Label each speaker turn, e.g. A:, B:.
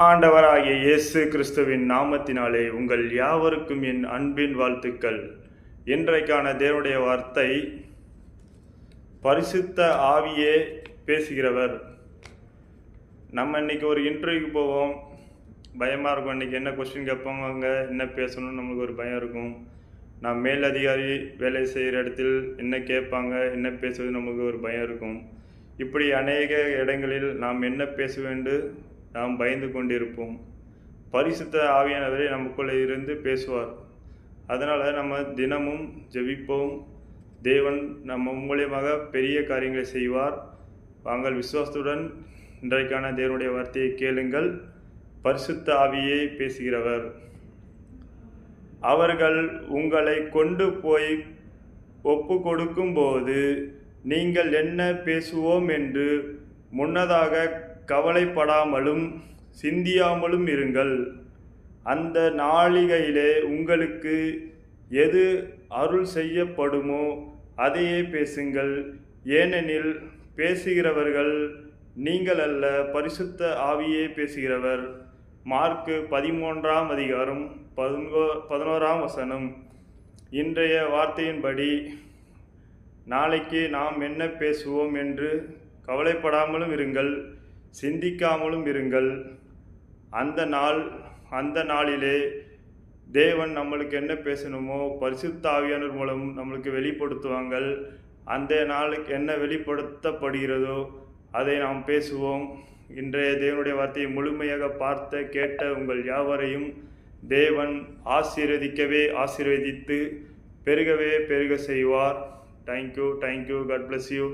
A: ஆண்டவராகிய இயேசு கிறிஸ்துவின் நாமத்தினாலே உங்கள் யாவருக்கும் என் அன்பின் வாழ்த்துக்கள். இன்றைக்கான தேவனுடைய வார்த்தை, பரிசுத்த ஆவியே பேசுகிறவர். நம்ம இன்னைக்கு ஒரு இன்டர்வியூக்கு போவோம், பயமாக இருக்கும். இன்றைக்கி என்ன கொஸ்டின் கேட்பாங்க, என்ன பேசணும்னு நம்மளுக்கு ஒரு பயம் இருக்கும். நான் மேலதிகாரி வேலை செய்கிற இடத்தில் என்ன கேட்பாங்க, என்ன பேசுவது, நமக்கு ஒரு பயம் இருக்கும். இப்படி அநேக இடங்களில் நாம் என்ன பேச வேண்டும் நாம் பயந்து கொண்டிருப்போம். பரிசுத்த ஆவியானவரே நமக்குள்ளே இருந்து பேசுவார். அதனால் நம்ம தினமும் ஜெபிப்போம். தேவன் நம்ம மூலியமாக பெரிய காரியங்களை செய்வார். வாங்கள் விசுவாசத்துடன் இன்றைக்கான தேவனுடைய வார்த்தையை கேளுங்கள். பரிசுத்த ஆவியே பேசுகிறவர். அவர்கள் உங்களை கொண்டு போய் ஒப்பு கொடுக்கும்போது நீங்கள் என்ன பேசுவோம் என்று முன்னதாக கவலைப்படாமலும் சிந்தியாமலும் இருங்கள். அந்த நாளிகையிலே உங்களுக்கு எது அருள் செய்யப்படுமோ அதையே பேசுங்கள். ஏனெனில் பேசுகிறவர்கள் நீங்கள் அல்ல, பரிசுத்த ஆவியே பேசுகிறவர். மார்க்கு 13ஆம் அதிகாரம் 11ஆம் வசனம். இன்றைய வார்த்தையின்படி நாளைக்கு நாம் என்ன பேசுவோம் என்று கவலைப்படாமலும் இருங்கள், சிந்திக்காமலும் இருங்கள். அந்த நாளிலே தேவன் நம்மளுக்கு என்ன பேசணுமோ பரிசுத்த ஆவியானவர் மூலம் நம்மளுக்கு வெளிப்படுத்துவாங்கள். அந்த நாளுக்கு என்ன வெளிப்படுத்தப்படுகிறதோ அதை நாம் பேசுவோம். இன்றைய தேவனுடைய வார்த்தையை முழுமையாக பார்த்த கேட்ட உங்கள் யாவரையும் தேவன் ஆசீர்வதித்து பெருக செய்வார். தேங்க்யூ. God bless you.